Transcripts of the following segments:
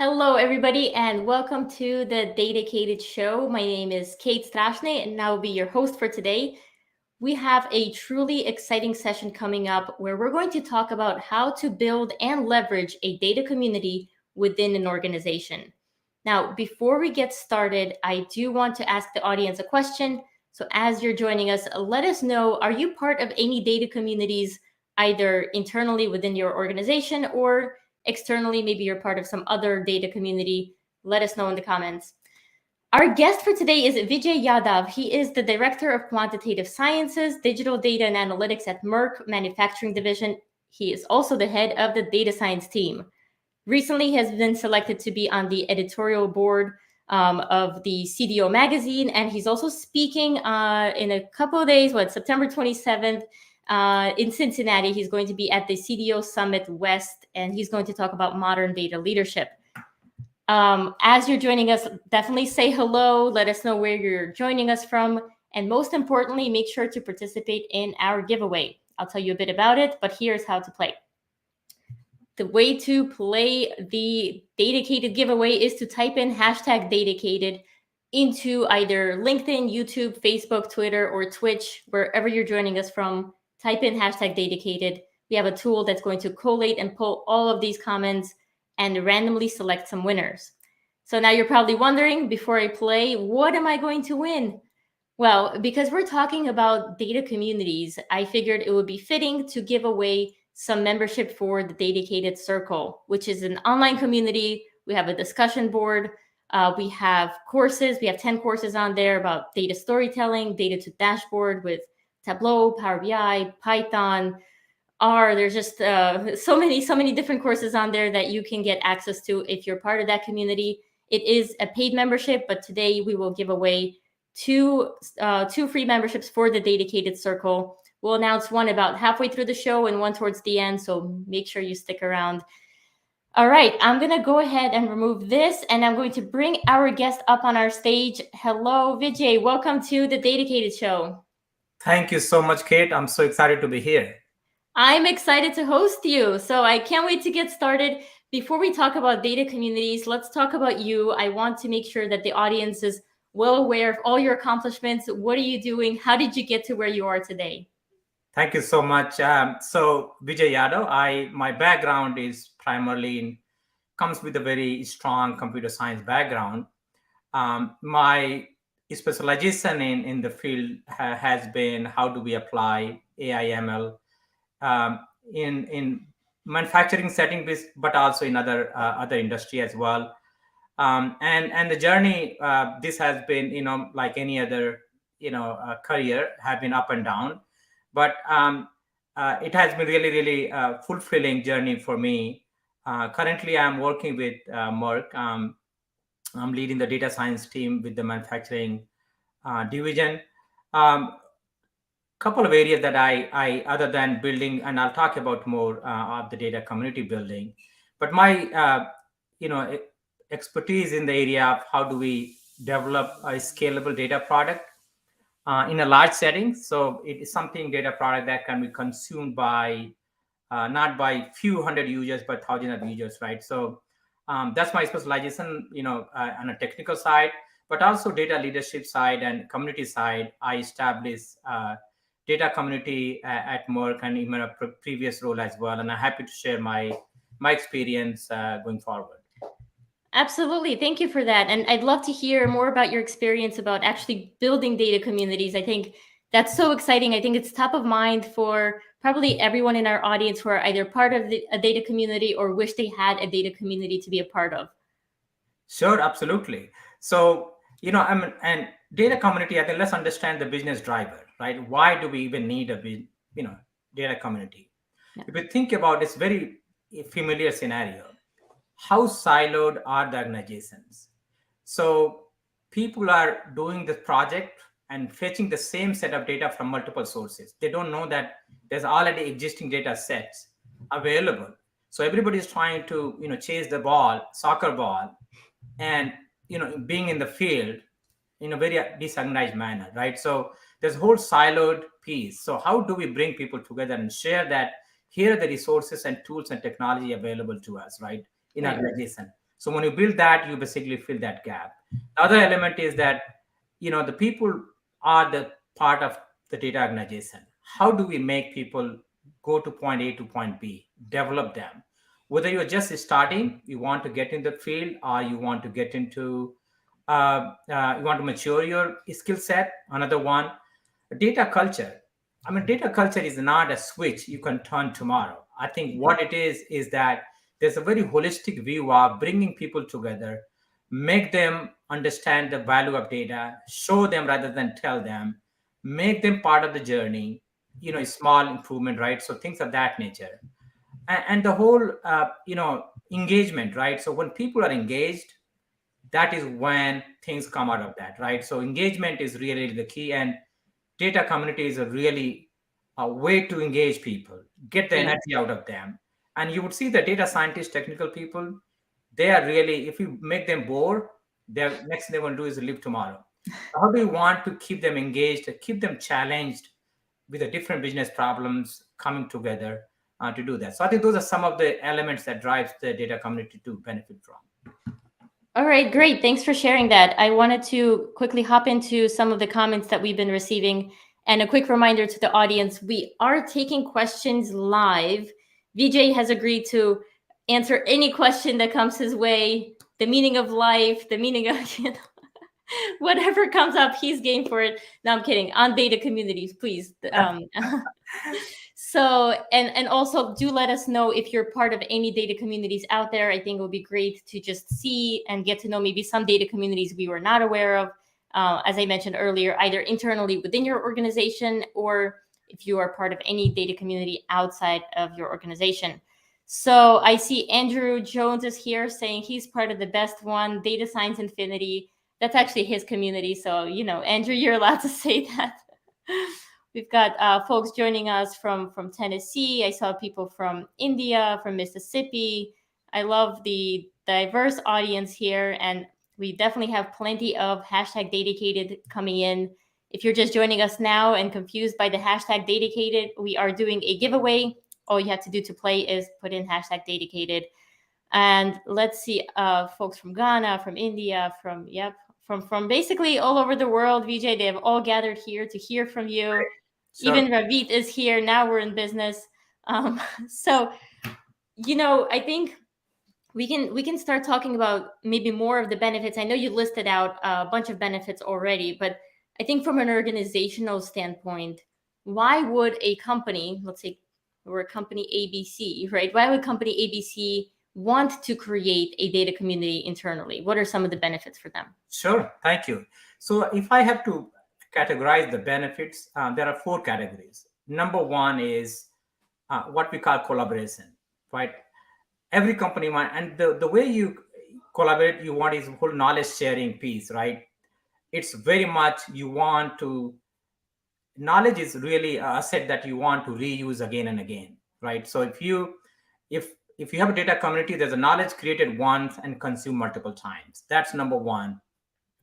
Hello, everybody, and welcome to the Dedicated Show. My name is Kate Strashny, and I'll be your host for today. We have a truly exciting session coming up where we're going to talk about how to build and leverage a data community within an organization. Now, before we get started, I do want to ask the audience a question. So, as you're joining us, let us know, are you part of any data communities, either internally within your organization or externally? Maybe you're part of some other data community. Let us know in the comments. Our guest for today is Vijay Yadav. He is the Director of Quantitative Sciences, Digital Data and Analytics at Merck Manufacturing Division. He is also the head of the data science team. Recently, he has been selected to be on the editorial board of the CDO magazine, and he's also speaking in a couple of days, September 27th, in Cincinnati. He's going to be at the CDO Summit West, and he's going to talk about modern data leadership. As you're joining us, definitely say hello. Let us know where you're joining us from. And most importantly, make sure to participate in our giveaway. I'll tell you a bit about it, but here's how to play. The way to play the dedicated giveaway is to type in hashtag dedicated into either LinkedIn, YouTube, Facebook, Twitter, or Twitch, wherever you're joining us from. Type in hashtag dedicated. We have a tool that's going to collate and pull all of these comments and randomly select some winners. So now you're probably wondering, before I play, what am I going to win? Well, because we're talking about data communities, I figured it would be fitting to give away some membership for the Dedicated Circle, which is an online community. We have a discussion board. We have courses. We have 10 courses on there about data storytelling, data to dashboard with Tableau, Power BI, Python, R. There's just so many different courses on there that you can get access to if you're part of that community. It is a paid membership, but today we will give away two free memberships for the Dedicated Circle. We'll announce one about halfway through the show and one towards the end, so make sure you stick around. All right, I'm going to go ahead and remove this, and I'm going to bring our guest up on our stage. Hello, Vijay. Welcome to the Dedicated Show. Thank you so much, Kate. I'm so excited to be here. I'm excited to host you, so I can't wait to get started. Before we talk about data communities, let's talk about you. I want to make sure that the audience is well aware of all your accomplishments. What are you doing? How did you get to where you are today? Thank you so much. So Vijay Yadav, my background is comes with a very strong computer science background. My specialization in the field has been how do we apply AI ML in manufacturing setting, but also in other industry as well. And the journey, this has been, like any other, career, have been up and down. But it has been really fulfilling journey for me. Currently, I'm working with Merck. I'm leading the data science team with the manufacturing division. Couple of areas that I other than building, and I'll talk about more of the data community building. But my expertise in the area of how do we develop a scalable data product in a large setting. So it is something data product that can be consumed by not by few hundred users, but thousands of users, right? So that's my specialization, on a technical side, but also data leadership side and community side. I established data community at Merck and in my previous role as well. And I'm happy to share my experience going forward. Absolutely. Thank you for that. And I'd love to hear more about your experience about actually building data communities. I think that's so exciting. I think it's top of mind for probably everyone in our audience who are either part of a data community or wish they had a data community to be a part of. Sure, absolutely. So, and data community, I think let's understand the business driver, right? Why do we even need data community? Yeah. If we think about this very familiar scenario, how siloed are the organizations? So people are doing this project and fetching the same set of data from multiple sources. They don't know that there's already existing data sets available. So everybody is trying to chase the soccer ball, and being in the field in a very disorganized manner, right? So there's a whole siloed piece. So how do we bring people together and share that here are the resources and tools and technology available to us, right, in our organization? So when you build that, you basically fill that gap. The other element is that the people are the part of the data organization. How do we make people go to point A to point B, develop them? Whether you're just starting, you want to get in the field, or you want to get into you want to mature your skill set. Another one, data culture. I mean, data culture is not a switch you can turn tomorrow. I think what it is that there's a very holistic view of bringing people together, make them understand the value of data, show them rather than tell them, make them part of the journey, small improvement, right? So things of that nature. And the whole, engagement, right? So when people are engaged, that is when things come out of that, right? So engagement is really the key, and data community is a really a way to engage people, get the Yeah. energy out of them. And you would see the data scientists, technical people, they are really, if you make them bored, their next thing they want to do is live tomorrow. How do you want to keep them engaged, keep them challenged with the different business problems coming together to do that? So I think those are some of the elements that drives the data community to benefit from. All right, great. Thanks for sharing that. I wanted to quickly hop into some of the comments that we've been receiving. And a quick reminder to the audience, we are taking questions live. Vijay has agreed to answer any question that comes his way. The meaning of life, the meaning of, whatever comes up, he's game for it. No, I'm kidding. On data communities, please. So, and also do let us know if you're part of any data communities out there. I think it would be great to just see and get to know maybe some data communities we were not aware of. As I mentioned earlier, either internally within your organization, or if you are part of any data community outside of your organization. So I see Andrew Jones is here saying he's part of the best one, Data Science Infinity. That's actually his community. So, Andrew, you're allowed to say that. We've got folks joining us from Tennessee. I saw people from India, from Mississippi. I love the diverse audience here, and we definitely have plenty of hashtag dedicated coming in. If you're just joining us now and confused by the hashtag dedicated, we are doing a giveaway. All you have to do to play is put in hashtag dedicated. And let's see, folks from Ghana, from India, from basically all over the world. Vijay, they have all gathered here to hear from you. Sure. Even Ravit is here. Now we're in business. So, I think we can start talking about maybe more of the benefits. I know you listed out a bunch of benefits already, but I think from an organizational standpoint, why would a company, let's say we're a company ABC, right? Why would company ABC want to create a data community internally? What are some of the benefits for them? Sure, thank you. So if I have to categorize the benefits, there are four categories. Number one is what we call collaboration, right? Every company want, and the way you collaborate, you want is whole knowledge sharing piece, right? It's very much you want to, knowledge is really a asset that you want to reuse again and again, right? So if you have a data community, there's a knowledge created once and consumed multiple times. That's number one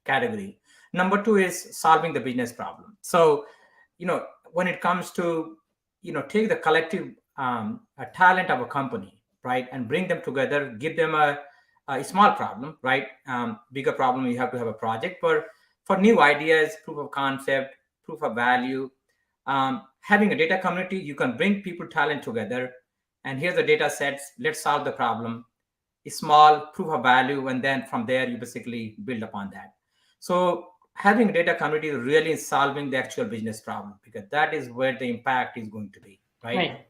category. Number two is solving the business problem. So, when it comes to, take the collective a talent of a company, right, and bring them together, give them a small problem, right? Bigger problem, you have to have a project for new ideas, proof of concept, proof of value. Having a data community, you can bring people talent together, and here's the data sets. Let's solve the problem. A small proof of value, and then from there you basically build upon that. So having a data community is really solving the actual business problem, because that is where the impact is going to be, right?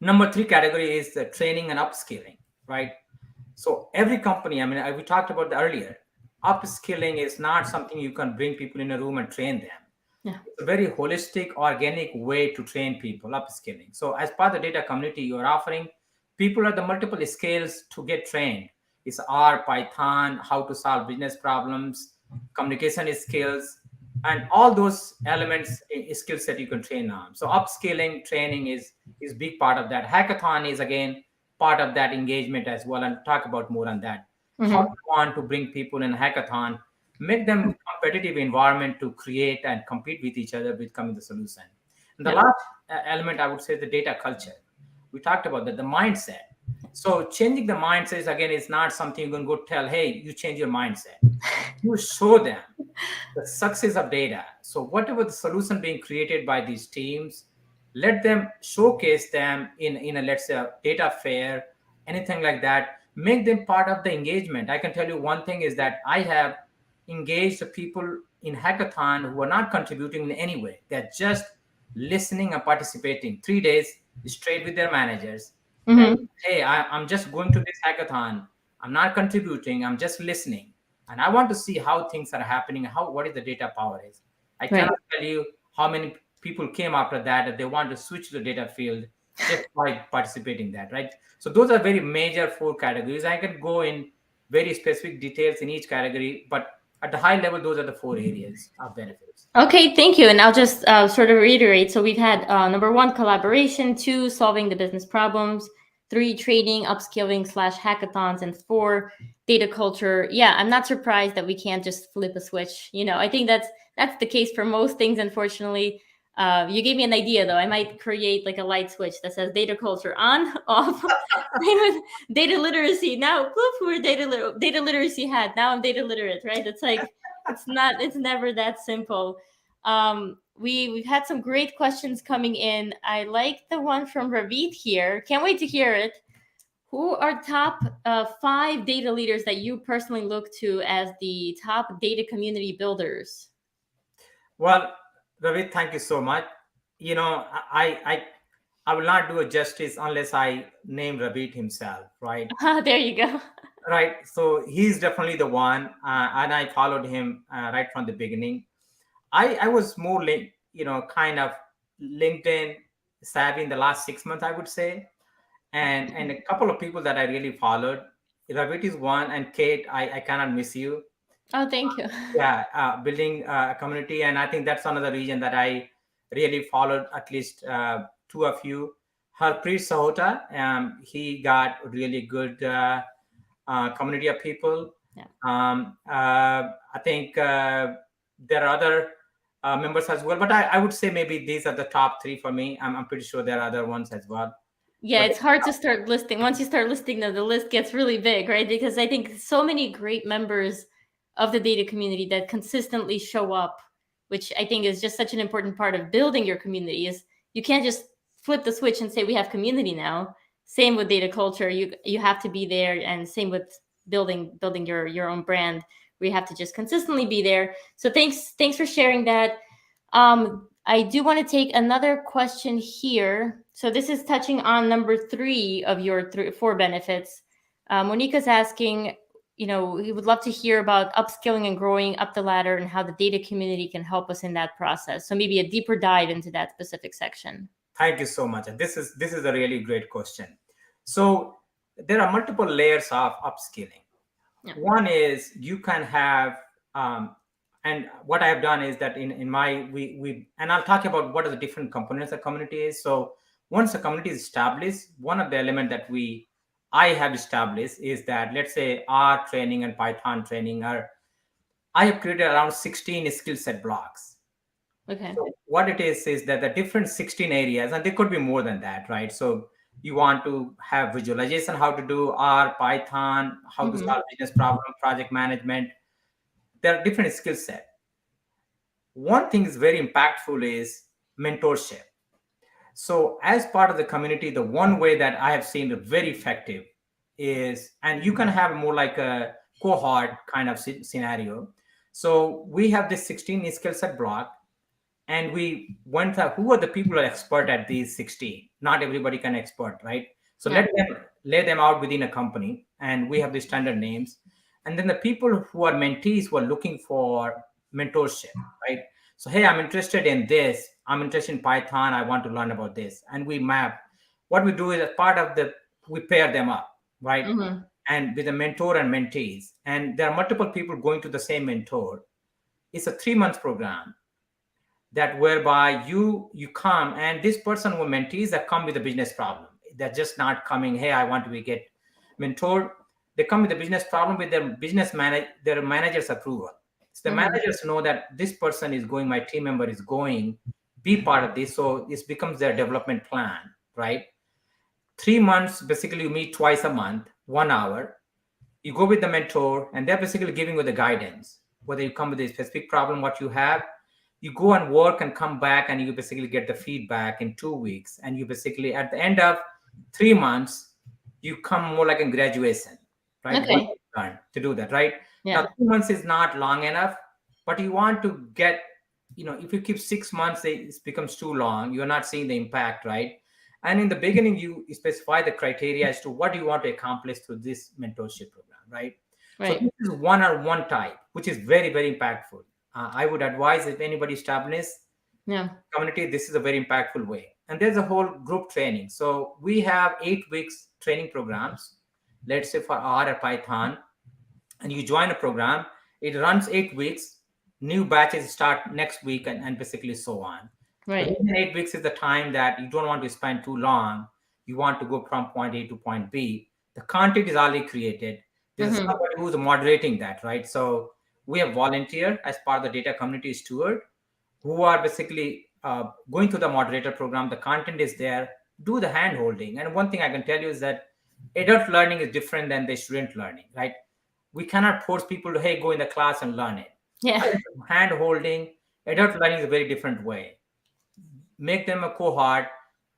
Number three category is the training and upskilling, right? So every company, I mean, we talked about that earlier. Upskilling is not something you can bring people in a room and train them. Yeah. It's a very holistic, organic way to train people, upskilling. So as part of the data community, you're offering people at the multiple skills to get trained. It's R, Python, how to solve business problems, communication skills, and all those elements, skills that you can train on. So upskilling, training is big part of that. Hackathon is again part of that engagement as well, and talk about more on that. Mm-hmm. How you want to bring people in a hackathon, make them competitive environment to create and compete with each other, becoming the solution. And the last element, I would say, the data culture. We talked about that, the mindset. So changing the mindset again is not something you can go tell, hey, you change your mindset. You show them the success of data. So whatever the solution being created by these teams, let them showcase them in a, let's say, a data fair, anything like that. Make them part of the engagement. I can tell you one thing is that I have engaged the people in hackathon who are not contributing in any way. They're just listening and participating 3 days straight with their managers. That Hmm. hey, I'm just going to this hackathon. I'm not contributing. I'm just listening, and I want to see how things are happening, how what is the data power is. I Right. cannot tell you how many people came after that they want to switch to the data field just by participating that, right? So those are very major four categories. I can go in very specific details in each category, but at the high level, those are the four areas of benefits. Okay, thank you. And I'll just sort of reiterate. So we've had number one, collaboration; two, solving the business problems; three, training, upskilling slash hackathons; and four, data culture. Yeah, I'm not surprised that we can't just flip a switch. I think that's the case for most things. Unfortunately, you gave me an idea though. I might create like a light switch that says data culture on, off. Same with data literacy. Now, poof, we're data literacy hat. Now I'm data literate, right? It's like it's never that simple. We've had some great questions coming in. I like the one from Ravit here. Can't wait to hear it. Who are top five data leaders that you personally look to as the top data community builders? Well, Ravi, thank you so much. You know, I will not do a justice unless I name Ravi himself, right? There you go. Right. So he's definitely the one, and I followed him right from the beginning. I was more kind of LinkedIn savvy in the last 6 months, I would say, and a couple of people that I really followed. Ravit is one, and Kate, I cannot miss you. Oh, thank you. Yeah, building a community, and I think that's another region that I really followed at least two of you. Harpreet Sahota, he got really good community of people. Yeah. I think there are other members as well, but I would say maybe these are the top three for me. I'm pretty sure there are other ones as well. Yeah, But it's hard to start listing. Once you start listing them, the list gets really big, right? Because I think so many great members of the data community that consistently show up, which I think is just such an important part of building your community, is you can't just flip the switch and say we have community now. Same with data culture. You have to be there, and same with building your own brand. We have to just consistently be there. So thanks for sharing that. I do want to take another question here. So this is touching on number three of your four benefits. Monica's asking, we would love to hear about upskilling and growing up the ladder and how the data community can help us in that process. So maybe a deeper dive into that specific section. thank you so much. And this is a really great question. So there are multiple layers of upskilling. Yeah. One is you can have, and what I have done is that in my we and I'll talk about what are the different components a community is. So once a community is established, one of the element that I have established is that, let's say, R training and Python training are, I have created around 16 skill set blocks. Okay. So what it is that the different 16 areas, and there could be more than that, right? So you want to have visualization, how to do R, Python, how to Mm-hmm. solve business problem, project management. There are different skill set. One thing is very impactful is mentorship. So as part of the community, the one way that I have seen very effective is, and you can have more like a cohort kind of scenario. So we have this 16 skill set block, and we went through who are the people who are expert at these 16. Not everybody can expert, right? So Yeah. let them lay them out within a company, and we have the standard names. And then the people who are mentees who are looking for mentorship, right? So hey, I'm interested in this, I'm interested in Python, I want to learn about this. And we map. What we do is, as part of the, we pair them up, right? Mm-hmm. And with a mentor and mentees, and there are multiple people going to the same mentor. It's a 3 month program that whereby you come, and this person who mentees that come with a business problem. They're just not coming, hey, I want to be get mentored. They come with a business problem with their manager's approval. So the Mm-hmm. managers know that this person is going, my team member is going, be part of this. So this becomes their development plan, right? 3 months, basically you meet twice a month, 1 hour. You go with the mentor, and they're basically giving you the guidance. Whether you come with a specific problem, what you have, you go and work and come back, and you basically get the feedback in 2 weeks. And you basically, at the end of 3 months, you come more like in graduation, right? What Okay. you learn to do that, right? Now, Yeah. 2 months is not long enough, but you want to get, if you keep 6 months, it becomes too long. You're not seeing the impact, right? And in the beginning, you specify the criteria as to what do you want to accomplish through this mentorship program, right? So Right. this is one-on-one type, which is very, very impactful. I would advise if anybody establishes Yeah. community, this is a very impactful way. And there's a whole group training. So we have 8 weeks training programs, let's say for R or Python, and you join a program. It runs 8 weeks. New batches start next week, and basically so on. The Right. reason 8 weeks is the time that you don't want to spend too long. You want to go from point A to point B. The content is already created. There's Mm-hmm. somebody who's moderating that, right? So we have volunteer as part of the data community steward who are basically going through the moderator program. The content is there. Do the hand holding. And one thing I can tell you is that adult learning is different than the student learning, right? We cannot force people to, hey, go in the class and learn it. Yeah. Hand holding, adult learning is a very different way. Make them a cohort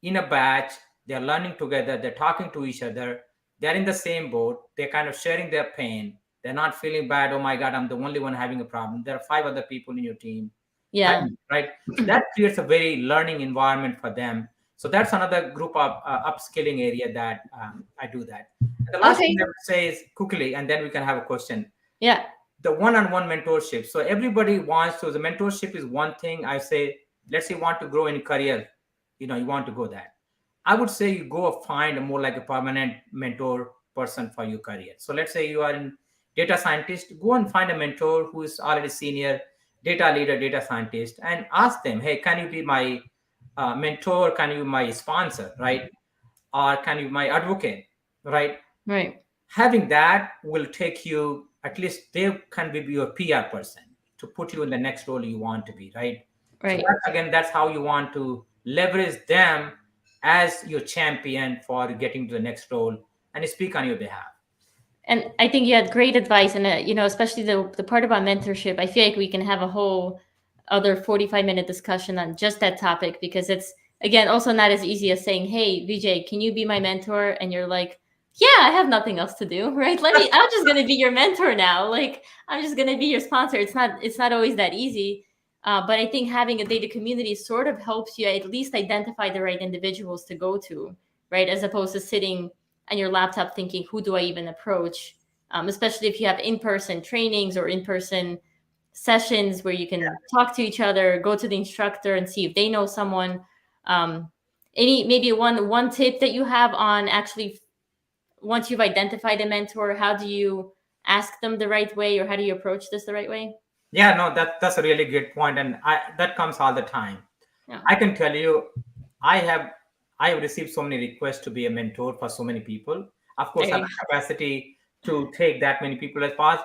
in a batch. They're learning together. They're talking to each other. They're in the same boat. They're kind of sharing their pain. They're not feeling bad. Oh my God, I'm the only one having a problem. There are 5 other people in your team. Yeah. Right. So that creates a very learning environment for them. So that's another group of upskilling area that I do that. And the last thing Okay. I would say is quickly, and then we can have a question. Yeah. The one-on-one mentorship. So everybody wants to. The mentorship is one thing. I say, let's say you want to grow in career, you want to go that. I would say you go find a more like a permanent mentor person for your career. So let's say you are in data scientist, go and find a mentor who is already senior data leader, data scientist, and ask them, hey, can you be my mentor? Can you be my sponsor, right? Or can you be my advocate, right? Right. Having that will take you, at least they can be your PR person to put you in the next role you want to be, right? So Right. that's how you want to leverage them as your champion for getting to the next role and speak on your behalf. And I think you had great advice, and especially the part about mentorship. I feel like we can have a whole other 45-minute discussion on just that topic, because it's, again, also not as easy as saying, "Hey, Vijay, can you be my mentor?" And you're like, "Yeah, I have nothing else to do, right? I'm just gonna be your mentor now. Like, I'm just gonna be your sponsor." It's not always that easy. But I think having a data community sort of helps you at least identify the right individuals to go to, right? As opposed to sitting on your laptop thinking, who do I even approach? Especially if you have in-person trainings or in-person sessions where you can talk to each other, go to the instructor and see if they know someone. Um, any maybe one tip that you have on actually, once you've identified a mentor, how do you ask them the right way, or how do you approach this the right way? Yeah, no, that's a really good point, and that comes all the time. Yeah. I can tell you, I have I have received so many requests to be a mentor for so many people. Of course, I have Right. the capacity to take that many people as past,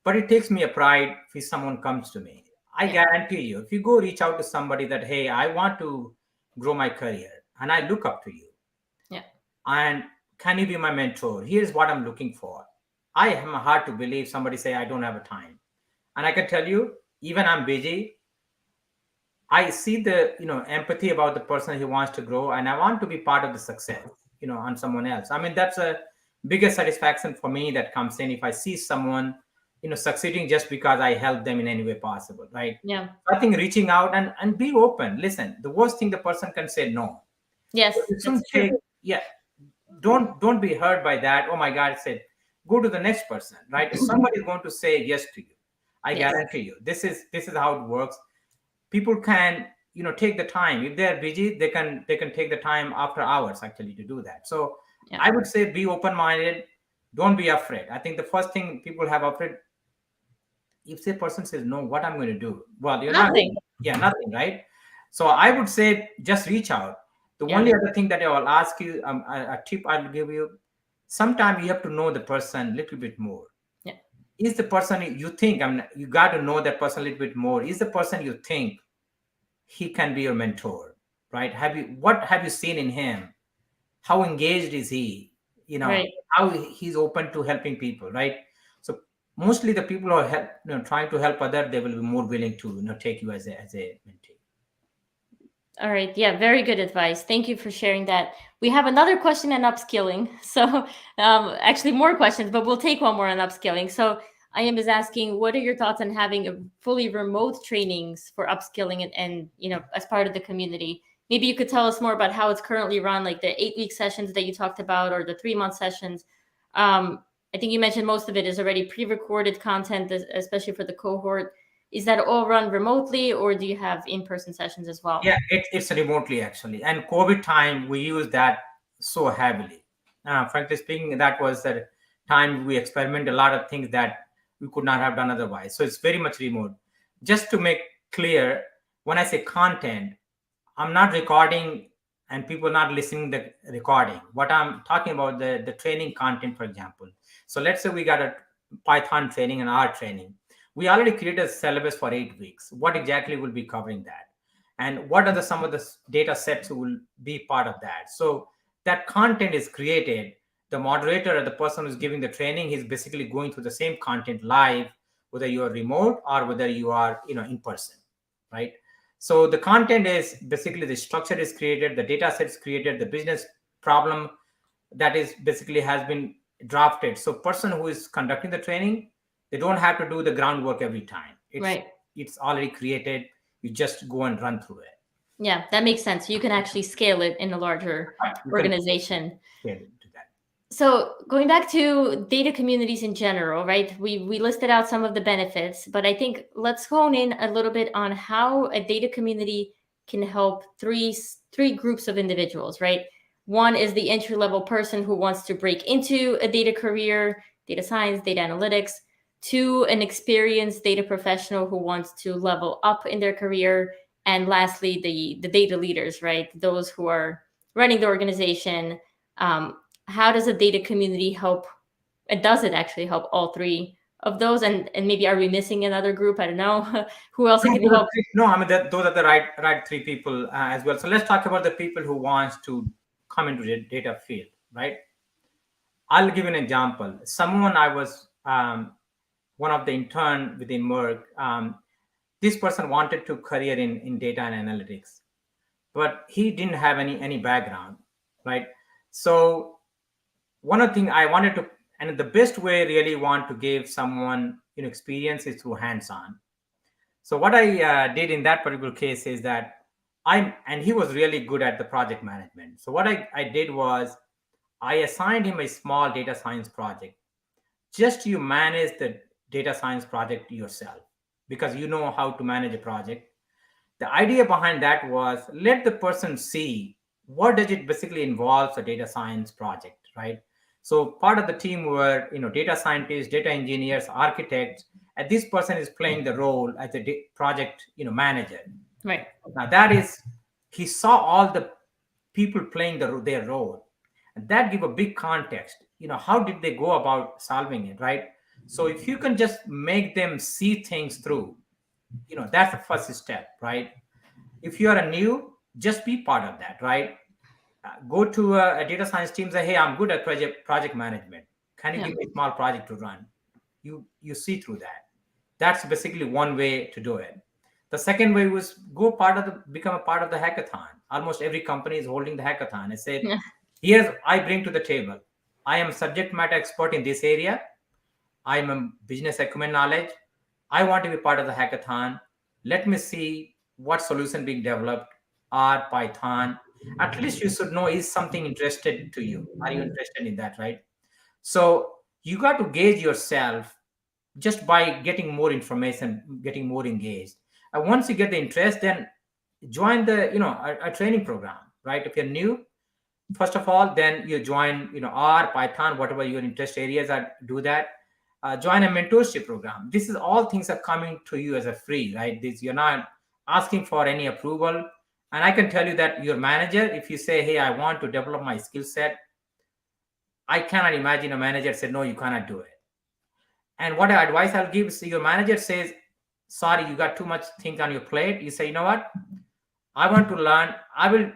but it takes me a pride if someone comes to me. I Yeah. guarantee you, if you go reach out to somebody that, hey, I want to grow my career and I look up to you, Yeah. and can you be my mentor? Here's what I'm looking for. I am hard to believe somebody say I don't have a time, and I can tell you, even I'm busy. I see the empathy about the person who wants to grow, and I want to be part of the success, on someone else. I mean, that's a biggest satisfaction for me that comes in if I see someone, succeeding just because I help them in any way possible, right? Yeah. I think reaching out and be open. Listen, the worst thing the person can say no. Yes, So you that's shouldn't true. take, yeah. Don't be hurt by that. Oh my God, I said, go to the next person, right? Somebody is going to say yes to you. I Yes. guarantee you. This is how it works. People can take the time. If they're busy, they can take the time after hours actually to do that. So Yeah. I would say be open-minded. Don't be afraid. I think the first thing people have afraid, if the person says no, what I'm going to do? Well, you're not. Nothing. Yeah, nothing, right? So I would say just reach out. The Yeah. only other thing that I will ask you, a tip I'll give you, sometimes you have to know the person a little bit more. Yeah. Is the person you think, you got to know that person a little bit more. Is the person you think he can be your mentor, right? What have you seen in him? how engaged is he, Right. how he's open to helping people, right? So mostly the people who are trying to help other, they will be more willing to take you as a mentee. All right. Yeah, very good advice. Thank you for sharing that. We have another question on upskilling. So, actually, more questions, but we'll take one more on upskilling. So, I am is asking, what are your thoughts on having a fully remote trainings for upskilling and as part of the community? Maybe you could tell us more about how it's currently run, like the 8-week sessions that you talked about, or the 3-month sessions. I think you mentioned most of it is already pre-recorded content, especially for the cohort. Is that all run remotely, or do you have in-person sessions as well? Yeah, it's remotely actually. And COVID time, we use that so heavily. Frankly speaking, that was the time we experiment a lot of things that we could not have done otherwise. So it's very much remote. Just to make clear, when I say content, I'm not recording and people not listening the recording. What I'm talking about, the training content, for example. So let's say we got a Python training and R training. We already created a syllabus for 8 weeks. What exactly will be covering that? And what are some of the data sets who will be part of that? So that content is created. The moderator or the person who's giving the training is basically going through the same content live, whether you are remote or whether you are in person, right? So the content is basically, the structure is created, the data set is created, the business problem that is basically has been drafted. So person who is conducting the training, they don't have to do the groundwork every time. Right. It's already created. You just go and run through it. Yeah, that makes sense. You can actually scale it in a larger You can organization. get into that. So going back to data communities in general, right? We listed out some of the benefits, but I think let's hone in a little bit on how a data community can help three groups of individuals, right? One is the entry level person who wants to break into a data career, data science, data analytics. Two, an experienced data professional who wants to level up in their career. And lastly, the data leaders, right? Those who are running the organization. How does a data community help? And does it actually help all three of those? And maybe are we missing another group? I don't know. Who else it can help? No, I mean those are the right three people as well. So let's talk about the people who wants to come into the data field, right? I'll give an example. Someone I was one of the intern within Merck. This person wanted to career in data and analytics, but he didn't have any background, right? So one of the thing I wanted to, and the best way really want to give someone experience is through hands-on. So what I did in that particular case is that and he was really good at the project management. So what I did was I assigned him a small data science project. Just you manage the data science project yourself because you know how to manage a project. The idea behind that was let the person see what does it basically involves a data science project, right? So part of the team were data scientists, data engineers, architects, and this person is playing the role as a project manager. Right. Now that is, he saw all the people playing their role, and that give a big context. How did they go about solving it, right? So if you can just make them see things through, that's the first step, right? If you are a new, just be part of that, right? Go to a data science team, say, hey, I'm good at project management. Can you Yeah. give me a small project to run? You see through that. That's basically one way to do it. The second way was become a part of the hackathon. Almost every company is holding the hackathon. I said, Yeah. here's I bring to the table. I am subject matter expert in this area. I'm a business acumen knowledge. I want to be part of the hackathon. Let me see what solution being developed, R, Python. At least you should know is something interested to you. Are you interested in that, right? So you got to gauge yourself just by getting more information, getting more engaged. And once you get the interest, then join the a training program, right? If you're new, first of all, then you join R, Python, whatever your interest areas are, do that. Join a mentorship program. This is all things are coming to you as a free, right? This, you're not asking for any approval. And I can tell you that your manager, if you say, hey, I want to develop my skill set, I cannot imagine a manager said, no, you cannot do it. And what advice I'll give is your manager says, sorry, you got too much things on your plate. You say, you know what? I want to learn. I will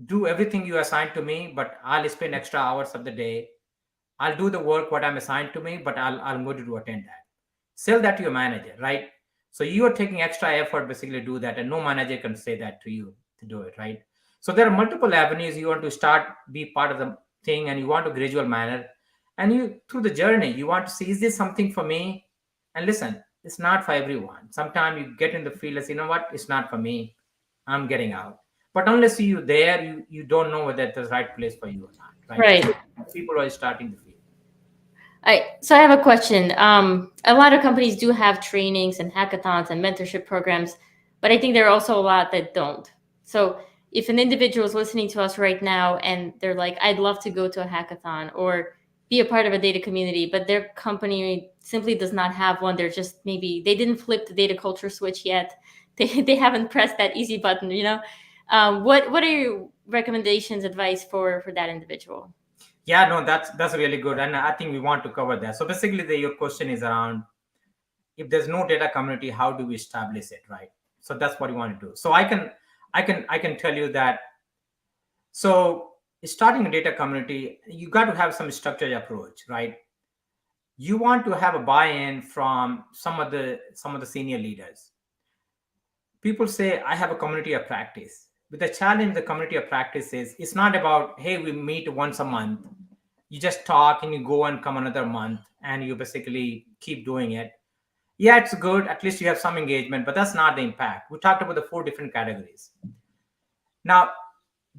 do everything you assign to me, but I'll spend extra hours of the day. I'll do the work what I'm assigned to me, but I'm going to attend that. Sell that to your manager, right? So you are taking extra effort basically to do that, and no manager can say that to you to do it, right? So there are multiple avenues you want to start, be part of the thing, and you want to gradual manner, and you through the journey you want to see, is this something for me? And listen, it's not for everyone. Sometimes you get in the field and say, you know what, it's not for me, I'm getting out. But unless you there, you don't know whether it's the right place for you or not, right? Right. People are starting the field. So I have a question. A lot of companies do have trainings and hackathons and mentorship programs, but I think there are also a lot that don't. So if an individual is listening to us right now and they're like, I'd love to go to a hackathon or be a part of a data community, but their company simply does not have one. They're just maybe they didn't flip the data culture switch yet. They haven't pressed that easy button, you know. What are your recommendations, advice for that individual? Yeah, no, that's really good, and I think we want to cover that. So basically, your question is around, if there's no data community, how do we establish it, right? So that's what you want to do. So I can tell you that. So starting a data community, you got to have some structured approach, right? You want to have a buy-in from some of the senior leaders. People say, I have a community of practice, but the challenge the community of practice is, it's not about, hey, we meet once a month, you just talk and you go and come another month and you basically keep doing it. Yeah, it's good, at least you have some engagement, but that's not the impact. We talked about the four different categories. Now,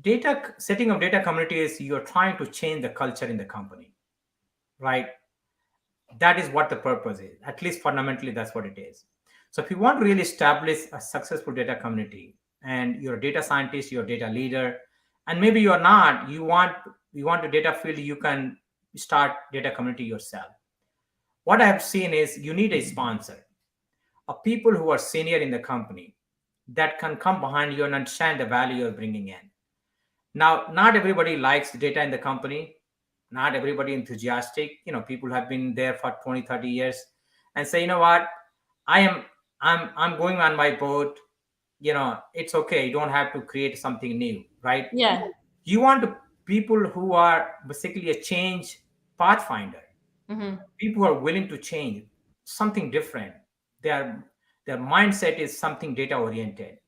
data setting of data community is, you're trying to change the culture in the company, right? That is what the purpose is. At least fundamentally, that's what it is. So if you want to really establish a successful data community, and you're a data scientist, you're a data leader, and maybe you're not, you want a data field, you can start data community yourself. What I have seen is, you need a sponsor, of people who are senior in the company, that can come behind you and understand the value you're bringing in. Now, not everybody likes data in the company, not everybody enthusiastic. People have been there for 20, 30 years and say, you know what, I am I'm going on my boat. It's okay. You don't have to create something new, right? Yeah. You want people who are basically a change pathfinder, Mm-hmm. people who are willing to change something different. Their mindset is something data oriented,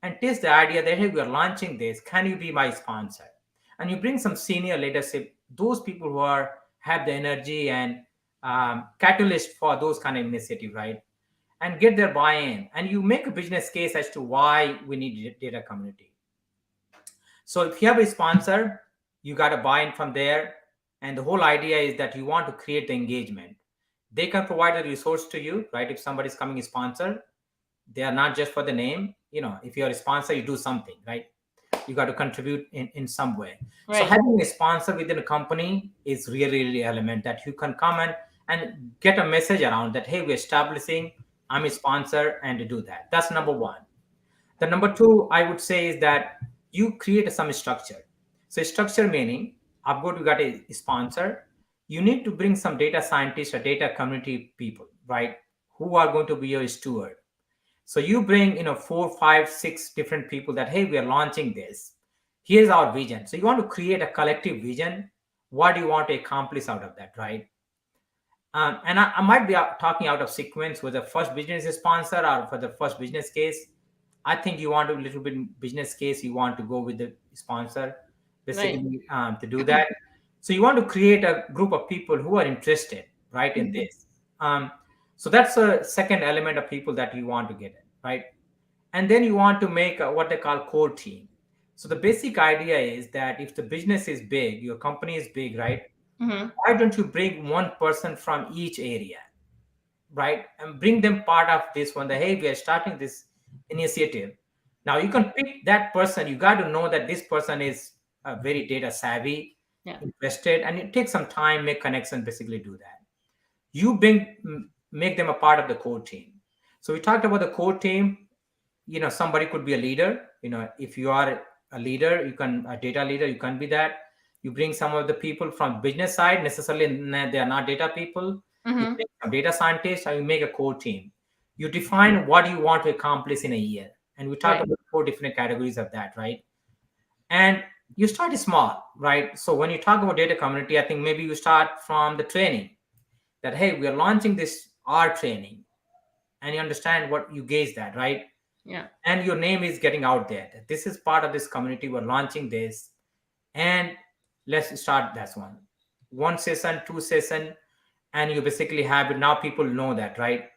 and test the idea that, hey, we are launching this, can you be my sponsor? And you bring some senior leadership, those people who have the energy and catalyst for those kind of initiative, right? And get their buy-in, and you make a business case as to why we need data community. So if you have a sponsor, you got a buy-in from there, and the whole idea is that you want to create the engagement. They can provide a resource to you, right? If somebody's coming a sponsor, they are not just for the name. If you're a sponsor, you do something, right? You got to contribute in some way. So Right. having a sponsor within a company is really, really element, that you can come and get a message around that, hey, we're establishing, I'm a sponsor, and to do that. That's number one. The number two, I would say, is that you create some structure. So structure meaning, I've got a sponsor. You need to bring some data scientists or data community people, right? Who are going to be your steward. So you bring, 4, 5, 6 different people that, hey, we are launching this. Here's our vision. So you want to create a collective vision. What do you want to accomplish out of that, right? And I might be talking out of sequence with the first business sponsor or for the first business case. I think you want a little bit business case. You want to go with the sponsor, Right. basically, to do that. So you want to create a group of people who are interested, right, in this. So that's a second element of people that you want to get in, right? And then you want to make what they call core team. So the basic idea is that if the business is big, your company is big, right? Mm-hmm. Why don't you bring one person from each area, right? And bring them part of this one, that, hey, we are starting this initiative. Now you can pick that person. You got to know that this person is very data savvy, Yeah. interested, and it takes some time, make connection, basically do that. You make them a part of the core team. So we talked about the core team. Somebody could be a leader. If you are a leader, you can a data leader, you can be that. You bring some of the people from business side, necessarily they are not data people. You Mm-hmm. bring some data scientists, and you make a core team. You define what you want to accomplish in a year, and we talked Right. about 4 different categories of that, right? And you start small, right? So when you talk about data community, I think maybe you start from the training, that hey, we are launching this R training, and you understand what you gauge that, right? Yeah. And your name is getting out there, that this is part of this community, we're launching this, and let's start. That's one session, two session, and you basically have it. Now people know that, right?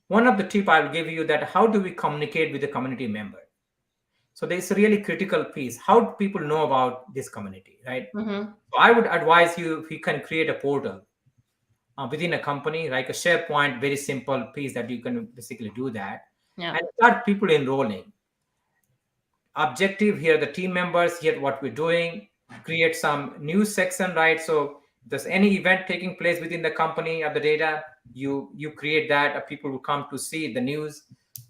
One of the tip I will give you, that how do we communicate with the community member? So there's a really critical piece. How do people know about this community, right? Mm-hmm. So I would advise you, if you can create a portal within a company, like a SharePoint, very simple piece that you can basically do that, Yeah. and start people enrolling. Objective here, the team members, here what we're doing, create some news section, right? So if there's any event taking place within the company of the data, you create that, people will come to see the news,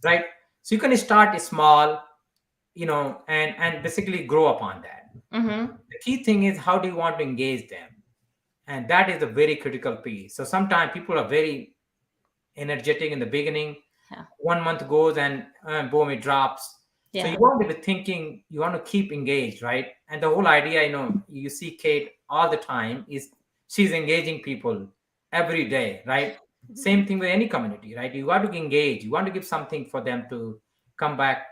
right? So you can start small, and basically grow upon that. Mm-hmm. The key thing is, how do you want to engage them? And that is a very critical piece. So sometimes people are very energetic in the beginning. Yeah. 1 month goes, and boom, it drops. So you Yeah. want to be thinking, you want to keep engaged, right? And the whole idea, you see Kate all the time, is she's engaging people every day, right? Same thing with any community, right? You got to engage, you want to give something for them to come back,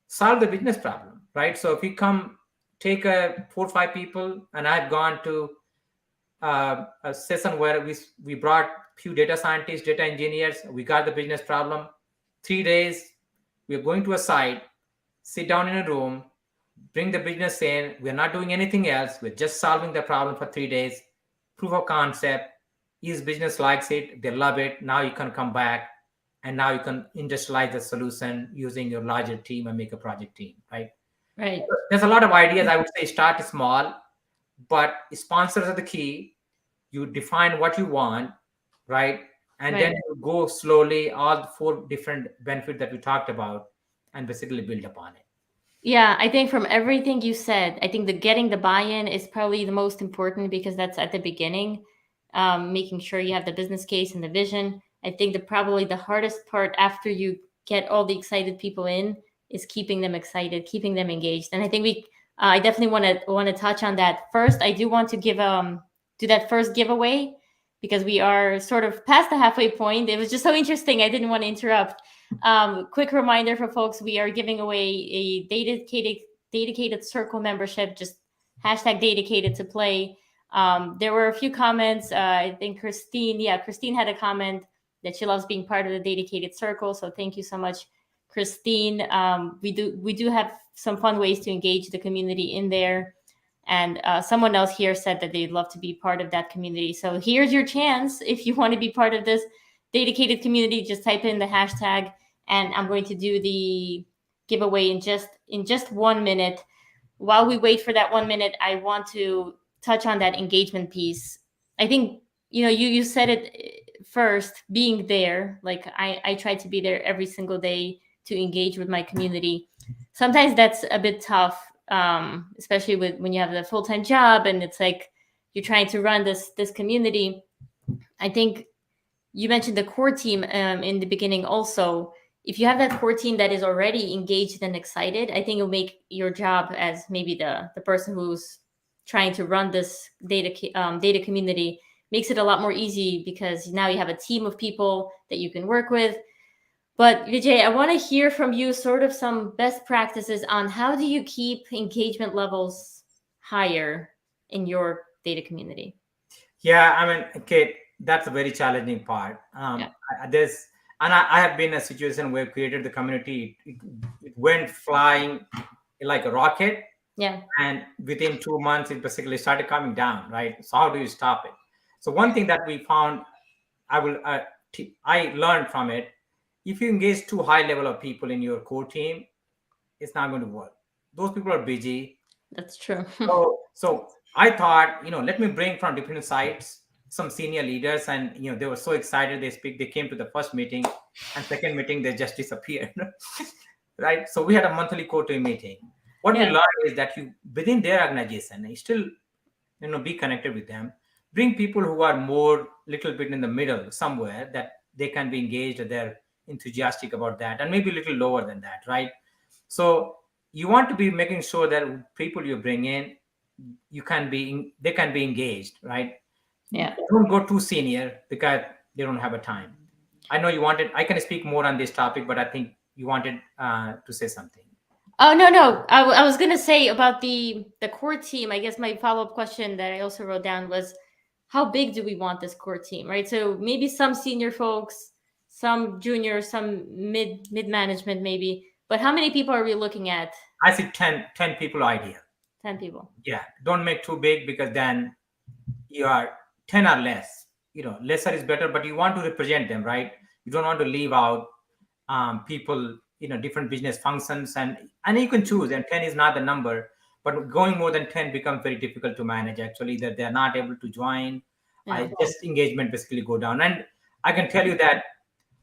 solve the business problem, right? So if you come, take a 4 or 5 people, and I've gone to a session where we brought few data scientists, data engineers. We got the business problem. 3 days, we are going to a site, sit down in a room, bring the business in. We're not doing anything else. We're just solving the problem for 3 days. Proof of concept. Is business likes it? They love it. Now you can come back, and now you can industrialize the solution using your larger team and make a project team, right? Right. There's a lot of ideas. I would say start small, but sponsors are the key. You define what you want, right? And then Right. you go slowly, all the four different benefits that we talked about, and basically build upon it. Yeah, I think from everything you said, I think the getting the buy-in is probably the most important because that's at the beginning, making sure you have the business case and the vision. I think probably the hardest part after you get all the excited people in is keeping them excited, keeping them engaged. And I think I definitely want to touch on that. First, I do want to do that first giveaway because we are sort of past the halfway point. It was just so interesting. I didn't want to interrupt. Quick reminder for folks: we are giving away a dedicated circle membership. Just hashtag dedicated to play. There were a few comments. I think Christine had a comment that she loves being part of the dedicated circle. So thank you so much, Christine. We do have some fun ways to engage the community in there. And someone else here said that they'd love to be part of that community. So here's your chance. If you want to be part of this dedicated community, just type in the hashtag, and I'm going to do the giveaway in just 1 minute. While we wait for that 1 minute, I want to touch on that engagement piece. I think you said it first, being there. Like I try to be there every single day to engage with my community. Sometimes that's a bit tough, especially when you have the full-time job and it's like you're trying to run this community. I think you mentioned the core team in the beginning also. If you have that core team that is already engaged and excited, I think it'll make your job as maybe the person who's trying to run this data community, makes it a lot more easy because now you have a team of people that you can work with. But Vijay, I want to hear from you sort of some best practices on how do you keep engagement levels higher in your data community? Yeah, I mean, okay, that's a very challenging part. Yeah. There's, and I have been in a situation where I created the community. It went flying like a rocket, Yeah. and within 2 months, it basically started coming down, right? So how do you stop it? So one thing that we found, I learned from it. If you engage too high level of people in your core team, it's not going to work. Those people are busy. That's true. So I thought, let me bring from different sites some senior leaders, and they were so excited. They came to the first meeting, and second meeting they just disappeared. Right? So we had a monthly core team meeting. What we Yeah. learned is that you, within their organization, you still be connected with them. Bring people who are more little bit in the middle somewhere, that they can be engaged, or they're enthusiastic about that, and maybe a little lower than that, right? So you want to be making sure that people you bring in, they can be engaged, right? Yeah. Don't go too senior because they don't have a time. I know you wanted. I can speak more on this topic, but I think you wanted to say something. Oh no, no. I was gonna say about the core team. I guess my follow up question that I also wrote down was, how big do we want this core team? Right. So maybe some senior folks, some junior, some mid management, maybe. But how many people are we looking at? I see 10 people idea. 10 people. Yeah, don't make too big because then you are 10 or less. Lesser is better, but you want to represent them, right? You don't want to leave out people, different business functions, and you can choose. And 10 is not the number, but going more than 10 becomes very difficult to manage. Actually, that they are not able to join. Yeah. I just engagement basically go down, and I can tell you that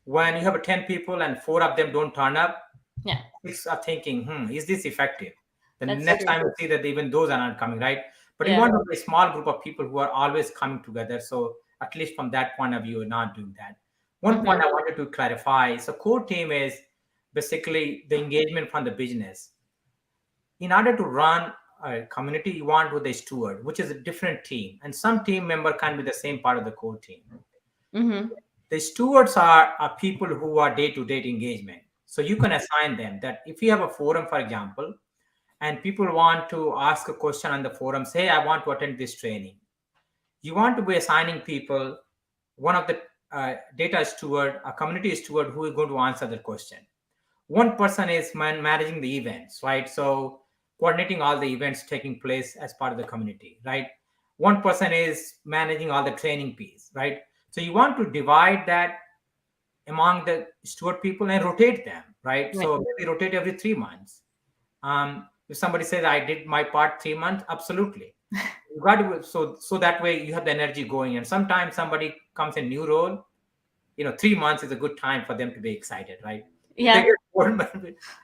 when you have a 10 people and four of them don't turn up, Yeah. six are thinking, is this effective? The That's next true. time you see that even those are not coming, right? But you Yeah. want to be a small group of people who are always coming together. So at least from that point of view, you're not doing that. One point I wanted to clarify. So core team is basically the engagement from the business. In order to run a community, you want with a steward, which is a different team. And some team member can be the same part of the core team. Mm-hmm. The stewards are people who are day-to-day engagement. So you can assign them that if you have a forum, for example, and people want to ask a question on the forum, say, I want to attend this training. You want to be assigning people, one of the data steward, a community steward who is going to answer the question. One person is managing the events, right? So coordinating all the events taking place as part of the community, right? One person is managing all the training piece, right? So you want to divide that among the steward people and rotate them, right? Right. So maybe rotate every 3 months. If somebody says I did my part 3 months, absolutely. You got to so that way you have the energy going. And sometimes somebody comes in new role, 3 months is a good time for them to be excited, right? If they Yeah. get bored,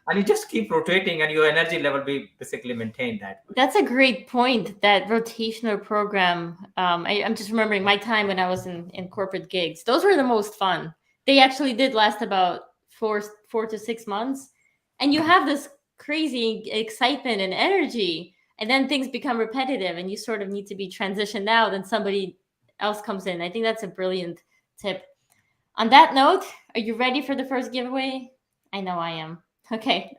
and you just keep rotating, and your energy level be basically maintained that way. That's a great point. That rotational program. I'm just remembering my time when I was in corporate gigs. Those were the most fun. They actually did last about four to 6 months, and you have this crazy excitement and energy, and then things become repetitive, and you sort of need to be transitioned out, and somebody else comes in. I think that's a brilliant tip. On that note, are you ready for the first giveaway? I know I am. Okay.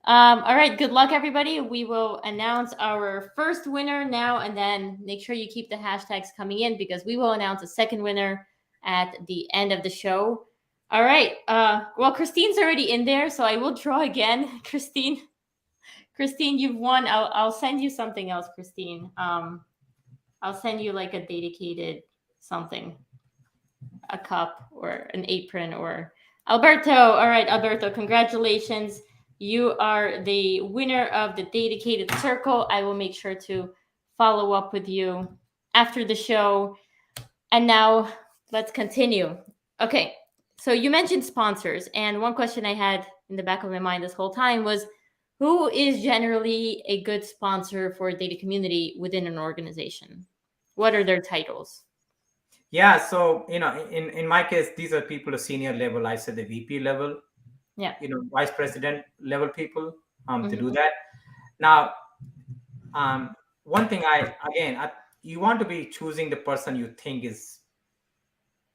All right, good luck, everybody. We will announce our first winner now, and then make sure you keep the hashtags coming in because we will announce a second winner at the end of the show. All right. Well, Christine's already in there, so I will draw again. Christine, you've won. I'll send you something else, Christine. I'll send you like a dedicated something, a cup or an apron or Alberto. All right, Alberto, congratulations. You are the winner of the dedicated circle. I will make sure to follow up with you after the show. And now let's continue. Okay, so you mentioned sponsors, and one question I had in the back of my mind this whole time was, who is generally a good sponsor for a data community within an organization? What are their titles? Yeah, so in my case, these are people at senior level. I said the VP level, Yeah. vice president level people to do Mhm. that. Now, one thing you want to be choosing the person you think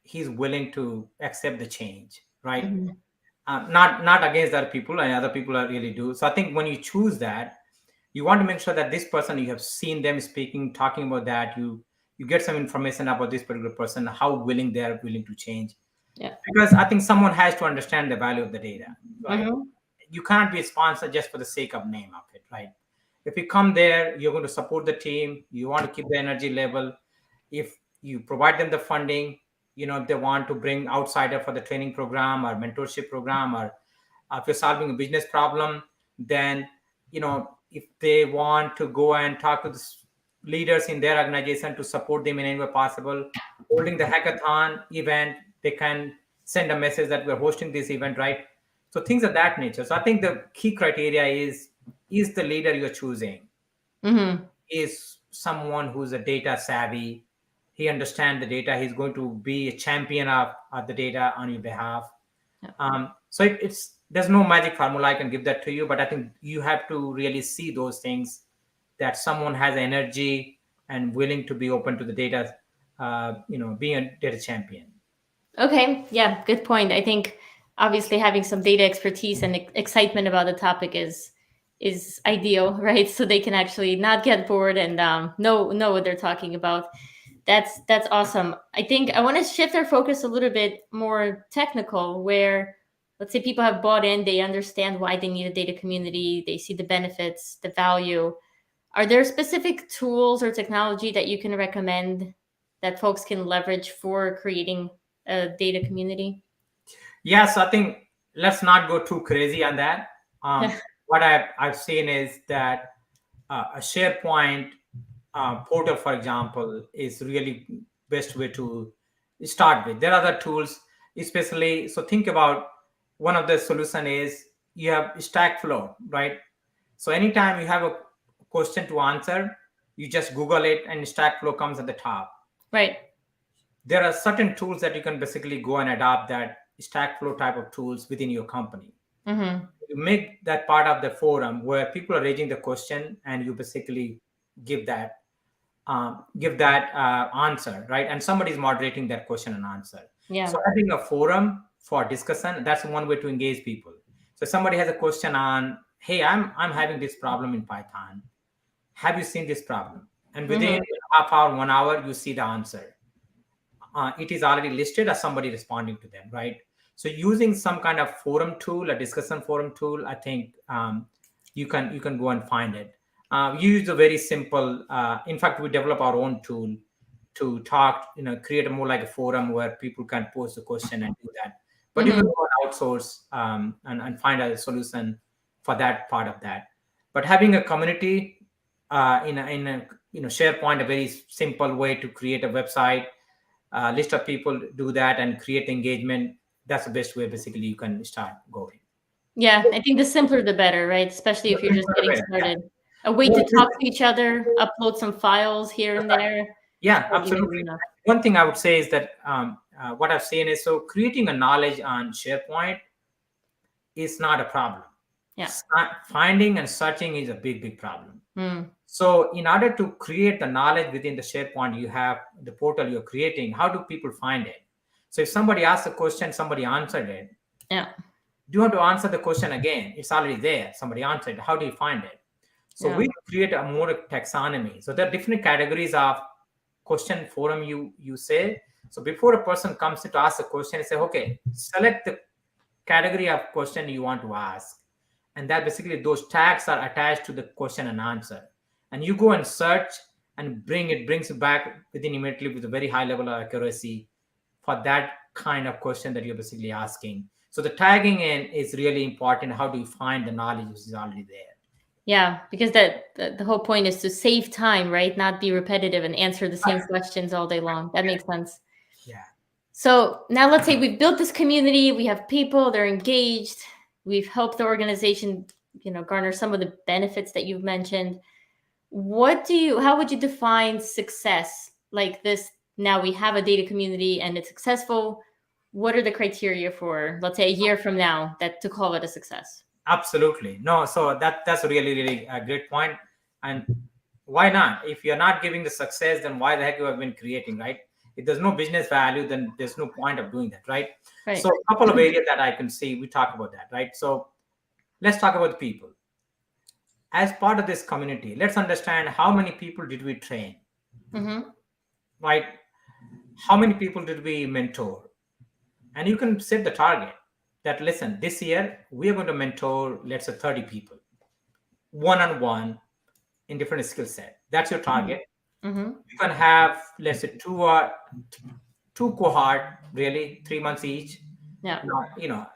he's willing to accept the change, right? Mhm. Not against other people, and other people are really do. So I think when you choose that, you want to make sure that this person, you have seen them speaking, talking about that, you get some information about this particular person, how willing they are willing to change. Yeah. Because I think someone has to understand the value of the data, right? Mhm. You can't be a sponsor just for the sake of name of it, right? If you come there, you're going to support the team, you want to keep the energy level. If you provide them the funding, if they want to bring outsider for the training program or mentorship program, or if you're solving a business problem, then if they want to go and talk to the leaders in their organization to support them in any way possible, holding the hackathon event, they can send a message that we're hosting this event, right? So things of that nature. So I think the key criteria is the leader you're choosing Mhm. is someone who's a data savvy. He understands the data. He's going to be a champion of the data on your behalf. Yeah. So it's there's no magic formula I can give that to you, but I think you have to really see those things, that someone has energy and willing to be open to the data, being a data champion. Okay, yeah, good point. I think obviously having some data expertise and excitement about the topic is ideal, right? So they can actually not get bored and know what they're talking about. That's awesome. I think I want to shift our focus a little bit more technical, where let's say people have bought in, they understand why they need a data community, they see the benefits, the value. Are there specific tools or technology that you can recommend that folks can leverage for creating a data community? Yes, I think let's not go too crazy on that. What I've seen is that a SharePoint portal, for example, is really best way to start with. There are other tools, especially. So think about, one of the solution is you have Stack Flow, right? So anytime you have a question to answer, you just Google it and Stack Flow comes at the top. Right. There are certain tools that you can basically go and adopt, that Stack Flow type of tools within your company. Mm-hmm. You make that part of the forum where people are raising the question, and you basically give that answer, right? And somebody is moderating that question and answer. Yeah. So having a forum for discussion, that's one way to engage people. So somebody has a question on, hey, I'm having this problem in Python. Have you seen this problem? And within half hour, 1 hour, you see the answer. It is already listed as somebody responding to them, right? So using some kind of forum tool, a discussion forum tool, I think you can go and find it. We use a very simple. In fact, we develop our own tool to talk, create a more like a forum where people can post a question and do that. But you can go and outsource and find a solution for that part of that. But having a community in a SharePoint, a very simple way to create a website, list of people, do that and create engagement. That's the best way basically you can start going. Yeah, I think the simpler the better, right? Especially if you're just getting started. A way to talk to each other, upload some files here and there. Yeah, absolutely. One thing I would say is that what I've seen is, so creating a knowledge on SharePoint is not a problem. Yeah. Finding and searching is a big problem. So in order to create the knowledge within the SharePoint, you have the portal you're creating. How do people find it? So if somebody asks a question, somebody answered it. Yeah. Do you want to answer the question again? It's already there. Somebody answered it. How do you find it? So we create a more taxonomy. So there are different categories of question forum you say. So before a person comes in to ask a question, say, okay, select the category of question you want to ask. And that basically those tags are attached to the question and answer. And you go and search and brings it back within immediately with a very high level of accuracy for that kind of question that you're basically asking. So the tagging in is really important. How do you find the knowledge which is already there? Yeah, because the whole point is to save time, right? Not be repetitive and answer the same questions all day long. That makes sense. Yeah. So now let's say we've built this community, we have people, they're engaged, we've helped the organization, garner some of the benefits that you've mentioned. How would you define success like this? Now we have a data community and it's successful. What are the criteria for, let's say, a year from now to call it a success? Absolutely. No, so that's a really a great point. And why not? If you're not giving the success, then why the heck you have been creating, right? If there's no business value, then there's no point of doing that, right? So a couple of areas that I can see, we talk about that, right? So let's talk about the people. As part of this community, let's understand how many people did we train, right? How many people did we mentor? And you can set the target that, listen, this year we are going to mentor, let's say 30 people, one-on-one in different skill set. That's your target. You can have, let's say, two cohort, really 3 months each. Yeah.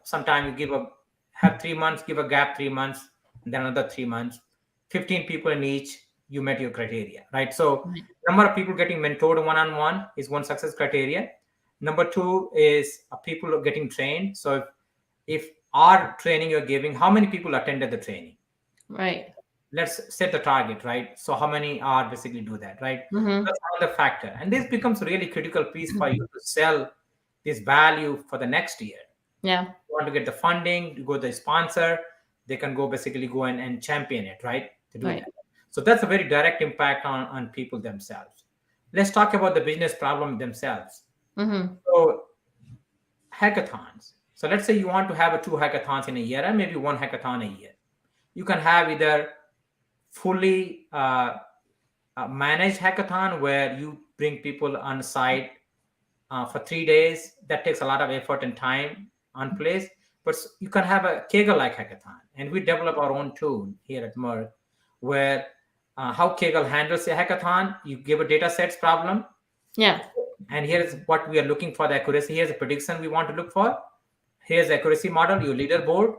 Sometimes you have 3 months, give a gap 3 months, and then another 3 months, 15 people in each, you met your criteria, right? So number of people getting mentored one-on-one is one success criteria. Number two is people are getting trained. So if our training you're giving, how many people attended the training? Right. Let's set the target, right? So how many are basically do that, right? That's another factor. And this becomes a really critical piece for you to sell this value for the next year. Yeah. Want to get the funding, you go to the sponsor, they can go basically go and champion it, right? To do Right. that. So that's a very direct impact on people themselves. Let's talk about the business problem themselves. Mm-hmm. So hackathons. So let's say you want to have a 2 hackathons in a year and maybe 1 hackathon a year. You can have either fully managed hackathon where you bring people on site for 3 days. That takes a lot of effort and time on place. But you can have a Kaggle-like hackathon, and we develop our own tool here at Merck, where how Kaggle handles a hackathon. You give a data sets problem, Yeah. and here's what we are looking for: the accuracy. Here's a prediction we want to look for. Here's the accuracy model, your leaderboard,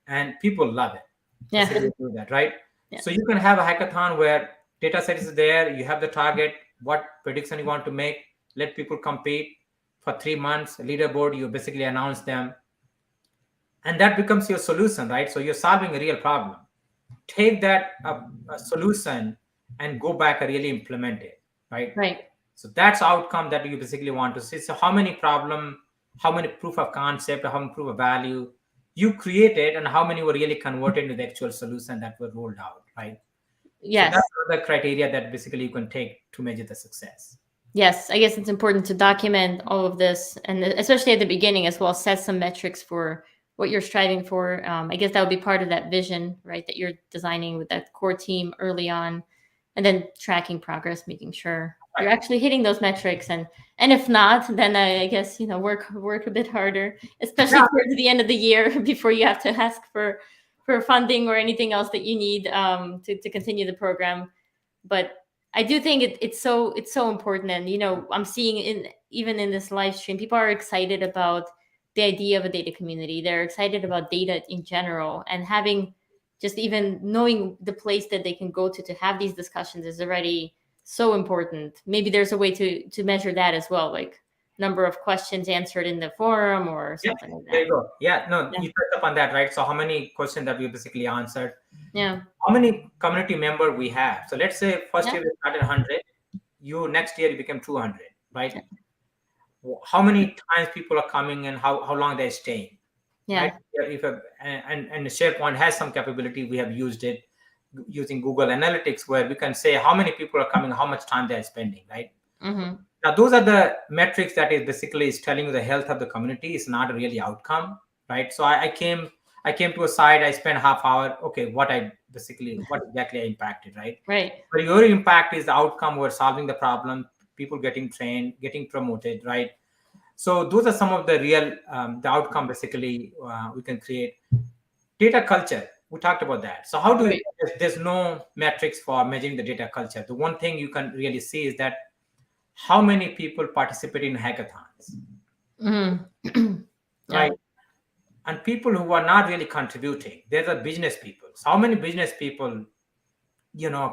and people love it. Yeah. Basically, do that, right? Yeah. So you can have a hackathon where data set is there, you have the target, what prediction you want to make, let people compete for 3 months, leaderboard, you basically announce them, and that becomes your solution, right? So you're solving a real problem. Take that solution and go back and really implement it, right? Right. So that's outcome that you basically want to see. So how many problem, how many proof of concept, how many proof of value you created, and how many were really converted into the actual solution that were rolled out, right? So Yes. that's the criteria that basically you can take to measure the success. Yes. I guess it's important to document all of this, and especially at the beginning as well, set some metrics for what you're striving for. I guess that would be part of that vision, right? That you're designing with that core team early on, and then tracking progress, making sure Right. you're actually hitting those metrics. And if not, then I guess work a bit harder, especially Yeah. towards the end of the year before you have to ask for funding or anything else that you need to continue the program. But I do think it's so important, and I'm seeing in even in this live stream, people are excited about the idea of a data community. They're excited about data in general, and having just even knowing the place that they can go to have these discussions is already so important. Maybe there's a way to measure that as well, like number of questions answered in the forum or Yeah, something like there that. you go. Yeah, no, Yeah, you touched upon that, right? So how many questions that we basically answered? yeah, How many community member we have? So let's say first yeah, year we started 100. You next year you became 200, right? yeah, How many times people are coming and how long they're staying, right? yeah. Yeah, if and SharePoint has some capability, we have used it using Google Analytics, where we can say how many people are coming, how much time they're spending, right? Mm-hmm. Now those are the metrics that is basically is telling you the health of the community. It's not a really outcome, right? So I came to a site, I spent half hour. Okay, what exactly I impacted, right? Right. But your impact is the outcome. We're solving the problem, people getting trained, getting promoted, right? So those are some of the real the outcome basically we can create. Data culture, we talked about that. So how do we, Right. there's no metrics for measuring the data culture. The one thing you can really see is that how many people participate in hackathons, Mm-hmm. Yeah. right? And people who are not really contributing, they're the business people. So how many business people,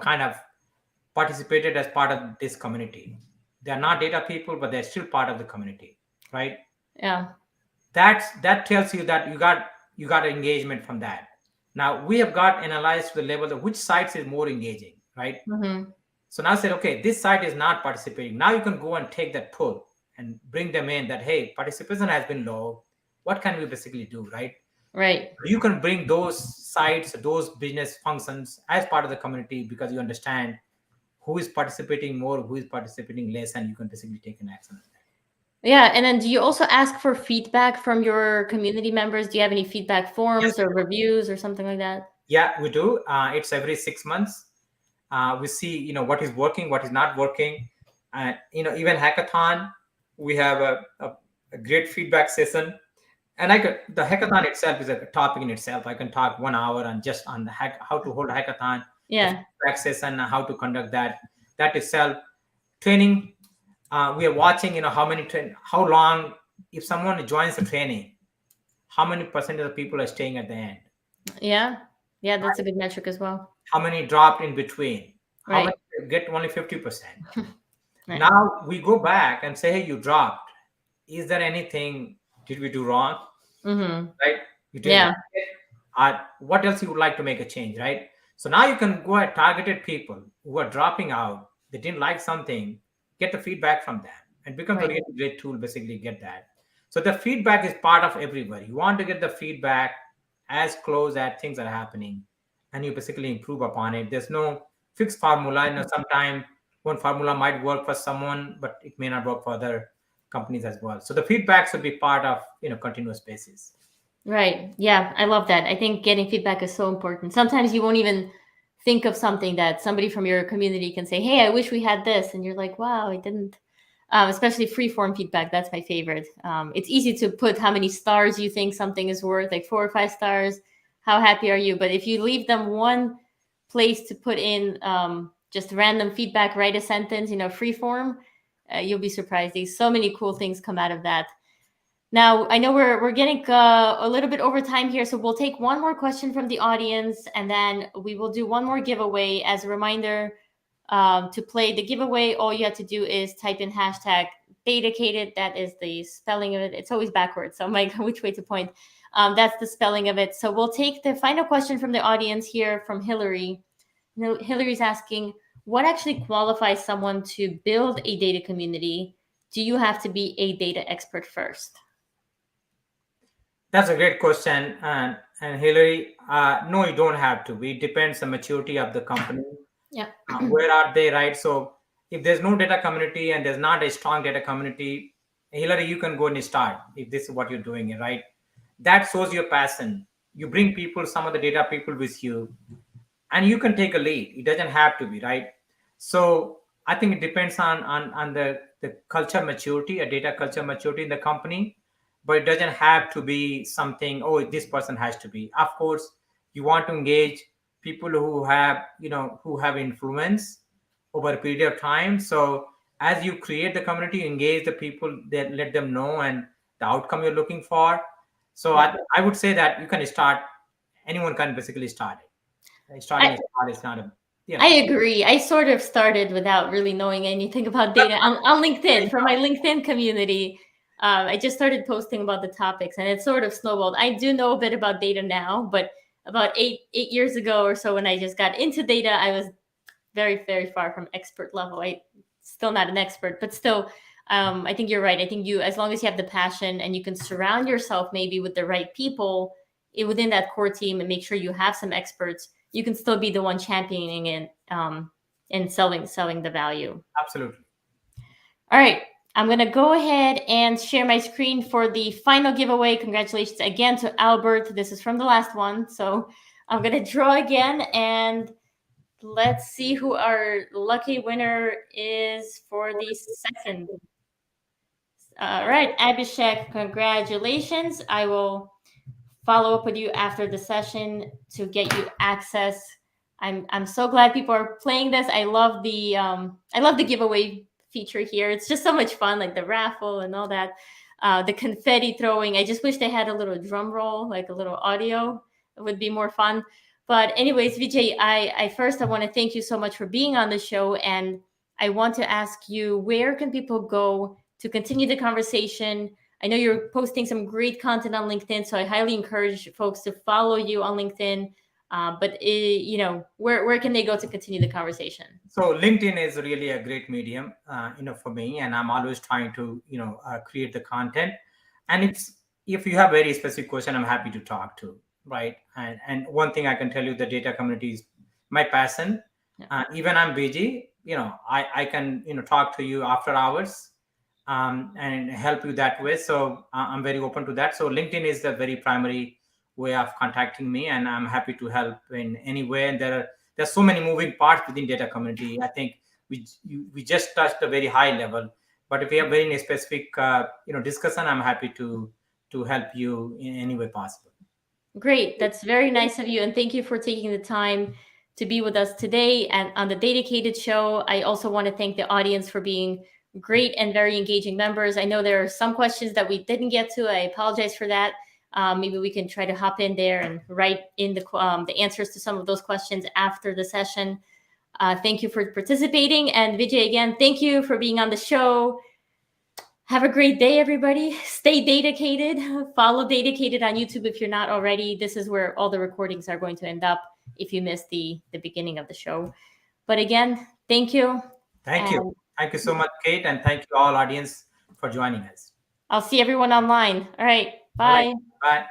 kind of participated as part of this community? They're not data people, but they're still part of the community, right? Yeah. That tells you that you got engagement from that. Now we have got analyzed to the level of which sites is more engaging, right? Mm-hmm. So now I said, okay, this site is not participating. Now you can go and take that pull and bring them in that, hey, participation has been low. What can we basically do, right? Right. You can bring those sites, those business functions as part of the community because you understand who is participating more, who is participating less, and you can basically take an action on that. Yeah. And then do you also ask for feedback from your community members? Do you have any feedback Yes, forms or reviews or something like that? yeah, we do. It's every 6 months. We see, what is working, what is not working. Even hackathon, we have a great feedback session. And the hackathon itself is a topic in itself. I can talk 1 hour on just on the how to hold a hackathon, the Yeah. feedback session, how to conduct that. That itself, training. We are watching, how long, if someone joins the training, how many percent of the people are staying at the end? Yeah. Yeah. That's a good metric as well. How many dropped in between? How Right. many get only 50%? Right. Now we go back and say, hey, you dropped. Is there anything, did we do wrong? Mm-hmm. Right? You didn't Yeah. like it. What else you would like to make a change, right? So now you can go at targeted people who are dropping out, they didn't like something, get the feedback from them, and becomes a Right. really great tool, basically get that. So the feedback is part of everybody. You want to get the feedback as close as things are happening, and you basically improve upon it. There's no fixed formula. Sometimes one formula might work for someone, but it may not work for other companies as well. So the feedback should be part of continuous basis. Right. Yeah, I love that. I think getting feedback is so important. Sometimes you won't even think of something that somebody from your community can say, "Hey, I wish we had this," and you're like, "Wow, I didn't." Especially free form feedback, that's my favorite. It's easy to put how many stars you think something is worth, like 4 or 5 stars. How happy are you? But if you leave them one place to put in just random feedback, write a sentence, free form, you'll be surprised. There's so many cool things come out of that. Now, I know we're getting a little bit over time here, so we'll take one more question from the audience, and then we will do one more giveaway. As a reminder, to play the giveaway, all you have to do is type in hashtag dedicated. That is the spelling of it. It's always backwards, so I'm like, which way to point? That's the spelling of it. So we'll take the final question from the audience here from Hillary. Hillary's asking, what actually qualifies someone to build a data community? Do you have to be a data expert first? That's a great question, and Hillary, no, you don't have to. It depends on maturity of the company. Yeah. Where are they, right? So if there's no data community and there's not a strong data community, Hillary, you can go and start if this is what you're doing, right? That shows your passion. You bring people, some of the data people with you, and you can take a lead. It doesn't have to be, right? So I think it depends on the culture maturity, a data culture maturity in the company, but it doesn't have to be something, oh, this person has to be. Of course, you want to engage people who have, who have influence over a period of time. So as you create the community, engage the people, that let them know and the outcome you're looking for. So I would say that you can start, anyone can basically start it. Starting I, is hard, it's not a, I agree. I sort of started without really knowing anything about data on LinkedIn for my LinkedIn community. I just started posting about the topics, and it sort of snowballed. I do know a bit about data now, but about eight years ago or so, when I just got into data, I was very, very far from expert level. I still not an expert, but still, I think you're right. I think as long as you have the passion and you can surround yourself maybe with the right people within that core team and make sure you have some experts, you can still be the one championing it and selling the value. Absolutely. All right. I'm going to go ahead and share my screen for the final giveaway. Congratulations again to Albert. This is from the last one. So I'm going to draw again, and let's see who our lucky winner is for the second. All right, Abhishek, congratulations. I will follow up with you after the session to get you access. I'm so glad people are playing this. I love the giveaway feature here. It's just so much fun, like the raffle and all that. The confetti throwing. I just wish they had a little drum roll, like a little audio. It would be more fun. But anyways, Vijay, I want to thank you so much for being on the show, and I want to ask you, where can people go to continue the conversation? I know you're posting some great content on LinkedIn, so I highly encourage folks to follow you on LinkedIn. But where can they go to continue the conversation? So LinkedIn is really a great medium, for me, and I'm always trying to, create the content. And if you have very specific question, I'm happy to talk to, right? And one thing I can tell you, the data community is my passion. Yeah. Even I'm busy, I can, talk to you after hours, and help you that way. So I'm very open to that. So LinkedIn is the very primary way of contacting me, and I'm happy to help in any way. And there's so many moving parts within data community. I think we just touched a very high level, but if we have very specific discussion, I'm happy to help you in any way possible. Great. That's very nice of you. And thank you for taking the time to be with us today and on the Dedicated Show. I also want to thank the audience for being great and very engaging members. I know there are some questions that we didn't get to. I apologize for that. Maybe we can try to hop in there and write in the answers to some of those questions after the session. Thank you for participating. And Vijay, again, thank you for being on the show. Have a great day, everybody. Stay dedicated. Follow Dedicated on YouTube if you're not already. This is where all the recordings are going to end up if you missed the beginning of the show. But again, thank you. Thank you. Thank you so much, Kate, and thank you all audience for joining us. I'll see everyone online. All right. All right. Bye. Bye.